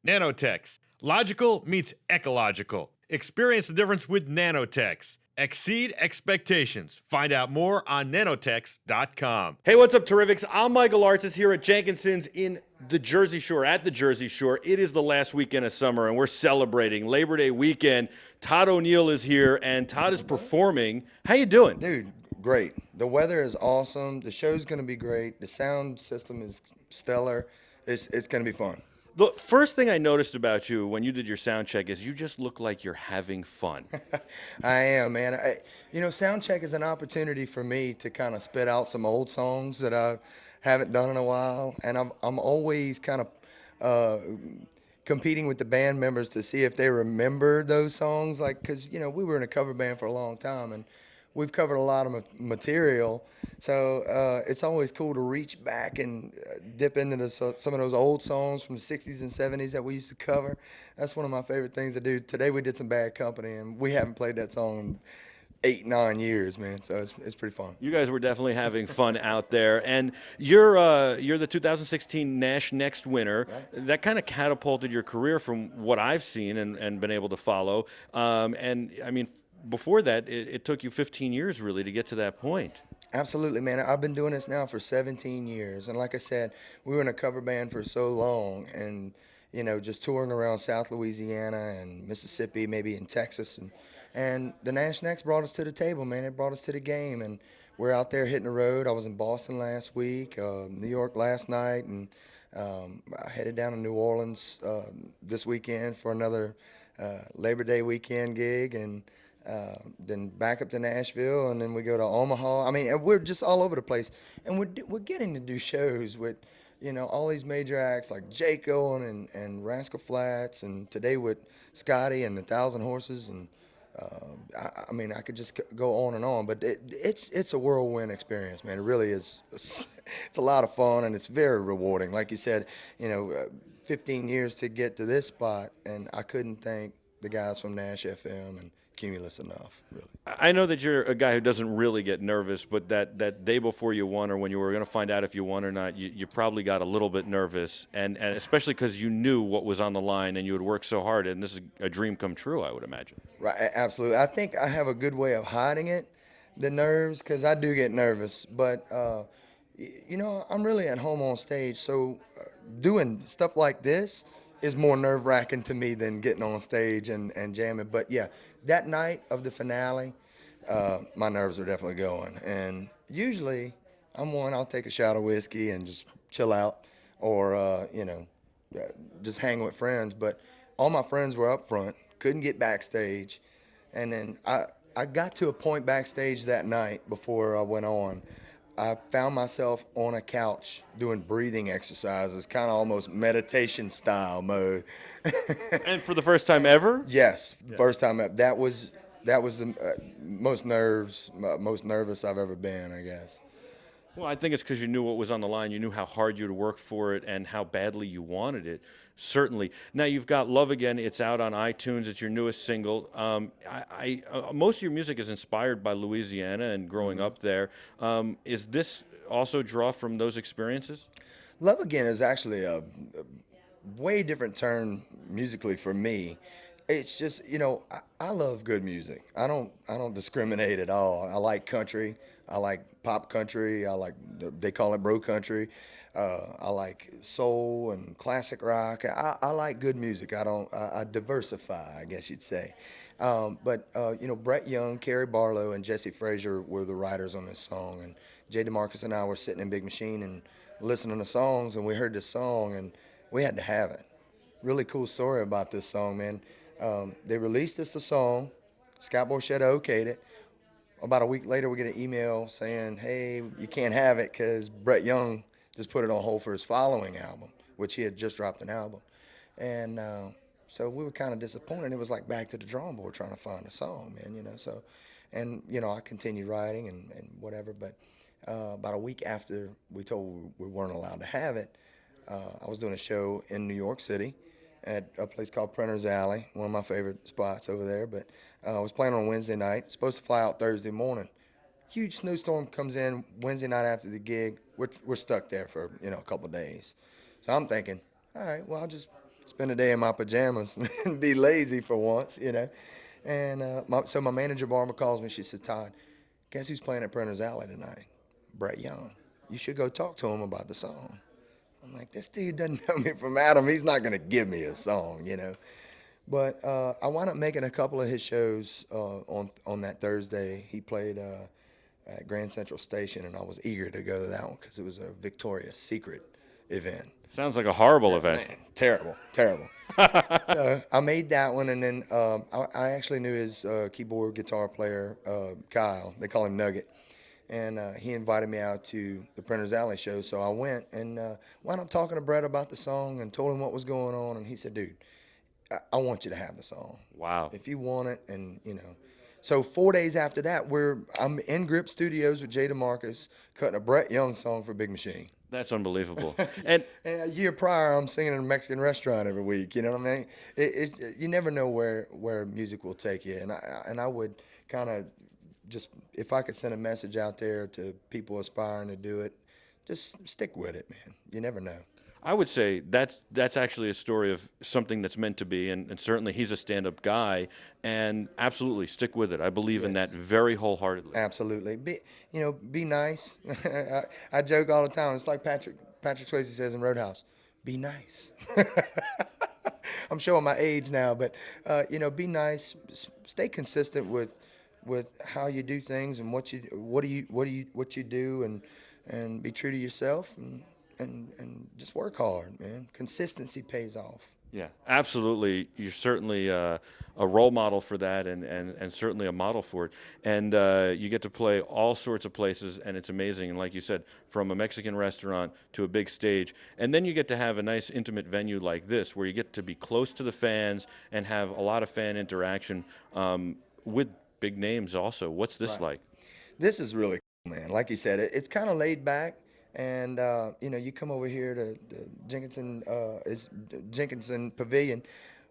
Nanotechs. Logical meets ecological. Experience the difference with Nanotechs. Exceed expectations. Find out more on nanotechs.com. Hey, what's up, Terrifics? I'm Michael Artis here at Jenkinson's in the Jersey Shore, at the Jersey Shore. It is the last weekend of summer, and we're celebrating Labor Day weekend. Todd O'Neill is here, and Todd is performing. How you doing? Dude, great. The weather is awesome. The show's going to be great. The sound system is stellar. It's going to be fun. The first thing I noticed about you when you did your sound check is you just look like you're having fun. I am, man. Sound check is an opportunity for me to kind of spit out some old songs that I haven't done in a while, and I'm always kind of competing with the band members to see if they remember those songs, like, because we were in a cover band for a long time, and we've covered a lot of material, so it's always cool to reach back and dip into some of those old songs from the 60s and 70s that we used to cover. That's one of my favorite things to do. Today we did some Bad Company, and we haven't played that song in 8-9 years, man, so it's pretty fun. You guys were definitely having fun out there, and you're the 2016 NASH Next winner. Right. That kind of catapulted your career from what I've seen and been able to follow. And I mean, before that, it took you 15 years really to get to that point. Absolutely, man. I've been doing this now for 17 years, and like I said, we were in a cover band for so long, and just touring around South Louisiana and Mississippi, maybe in Texas, and the Nash Next brought us to the table, man. It brought us to the game, and we're out there hitting the road. I was in Boston last week, New York last night, and I headed down to New Orleans this weekend for another Labor Day weekend gig, and then back up to Nashville, and then we go to Omaha. I mean, we're just all over the place, and we're getting to do shows with all these major acts like Jake Owen and Rascal Flatts, and today with Scotty and the Thousand Horses, and I could just go on and on, but it's a whirlwind experience, man. It really is. It's a lot of fun, and it's very rewarding. Like you said, 15 years to get to this spot, and I couldn't thank the guys from Nash FM and Cumulus enough, really. I know that you're a guy who doesn't really get nervous, but that day before you won, or when you were going to find out if you won or not, you probably got a little bit nervous, and especially because you knew what was on the line and you had worked so hard, and this is a dream come true, I would imagine. Right, absolutely. I think I have a good way of hiding it, the nerves, because I do get nervous, but I'm really at home on stage, so doing stuff like this is more nerve-wracking to me than getting on stage and jamming. But yeah, that night of the finale, my nerves are definitely going. And usually I'll take a shot of whiskey and just chill out, or just hang with friends. But all my friends were up front, couldn't get backstage. And then I got to a point backstage that night before I went on. I found myself on a couch doing breathing exercises, kind of almost meditation style mode. And for the first time ever? Yes, yeah. First time ever. That was the most nervous I've ever been, I guess. Well, I think it's because you knew what was on the line. You knew how hard you'd work for it and how badly you wanted it, certainly. Now, you've got Love Again. It's out on iTunes. It's your newest single. Most of your music is inspired by Louisiana and growing up there. Is this also draw from those experiences? Love Again is actually a way different turn musically for me. It's just, I love good music. I don't discriminate at all. I like country. I like pop country. They call it bro country. I like soul and classic rock. I like good music. I diversify, I guess you'd say. But Brett Young, Kerry Barlow, and Jesse Frazier were the writers on this song. And Jay DeMarcus and I were sitting in Big Machine and listening to songs, and we heard this song, and we had to have it. Really cool story about this song, man. They released the song. Scott Borchetta okayed it. About a week later, we get an email saying, hey, you can't have it because Brett Young just put it on hold for his following album, which he had just dropped an album. And so we were kind of disappointed. It was like back to the drawing board trying to find a song, man, So, and, I continued writing and whatever. But about a week after we told we weren't allowed to have it, I was doing a show in New York City at a place called Printer's Alley, one of my favorite spots over there. But I was playing on Wednesday night, supposed to fly out Thursday morning. Huge snowstorm comes in Wednesday night after the gig. We're stuck there for, a couple of days. So I'm thinking, all right, well, I'll just spend a day in my pajamas and be lazy for once, you know. And so my manager, Barbara, calls me. She says, Todd, guess who's playing at Printer's Alley tonight? Brett Young. You should go talk to him about the song. I'm like, this dude doesn't know me from Adam. He's not going to give me a song, you know. But I wound up making a couple of his shows on that Thursday. He played at Grand Central Station, and I was eager to go to that one because it was a Victoria's Secret event. Sounds like a horrible event. Man, terrible. So I made that one, and then I actually knew his keyboard guitar player, Kyle. They call him Nugget. And he invited me out to the Printer's Alley show, so I went and wound up talking to Brett about the song and told him what was going on, and he said, dude, I want you to have the song. Wow. If you want it, and, you know. So 4 days after that, I'm in Grip Studios with Jay DeMarcus cutting a Brett Young song for Big Machine. That's unbelievable. And a year prior, I'm singing in a Mexican restaurant every week. You know what I mean? You never know where music will take you. And I would kind of just, if I could send a message out there to people aspiring to do it, just stick with it, man. You never know. I would say that's actually a story of something that's meant to be, and certainly he's a stand-up guy, and absolutely stick with it. I believe in that very wholeheartedly. Absolutely. Be nice. I joke all the time. It's like Patrick Swayze says in Roadhouse, be nice. I'm showing my age now, but be nice. Stay consistent with how you do things and what you do, and be true to yourself, and just work hard, man. Consistency pays off. Yeah, absolutely. You're certainly a role model for that, and certainly a model for it. And you get to play all sorts of places, and it's amazing. And like you said, from a Mexican restaurant to a big stage, and then you get to have a nice intimate venue like this, where you get to be close to the fans and have a lot of fan interaction with big names also. What's this like? This is really cool, man. Like you said, it's kind of laid back. And, you come over here to Jenkinson Pavilion,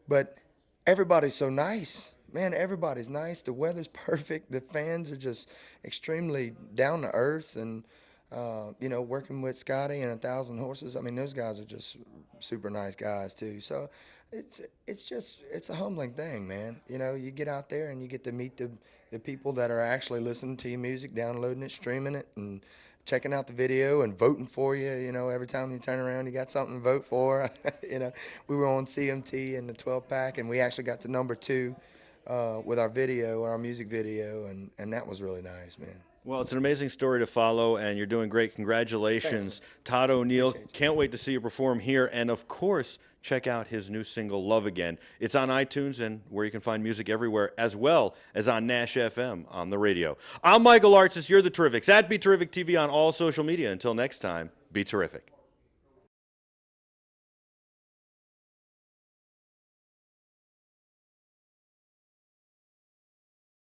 but everybody's so nice. Man, everybody's nice. The weather's perfect. The fans are just extremely down to earth. And, working with Scotty and 1,000 Horses, I mean, those guys are just super nice guys, too. So it's a humbling thing, man. You get out there and you get to meet the people that are actually listening to your music, downloading it, streaming it, and checking out the video and voting for you. Every time you turn around, you got something to vote for. We were on CMT in the 12-pack, and we actually got to number 2 with our video, our music video, and that was really nice, man. Well, it's an amazing story to follow, and you're doing great. Congratulations. Thanks, Todd O'Neill. Can't wait to see you perform here, and of course, check out his new single, Love Again. It's on iTunes and where you can find music everywhere, as well as on NASH FM on the radio. I'm Michael Artsis. You're the Terrifics. At BeTerrific TV on all social media. Until next time, be terrific.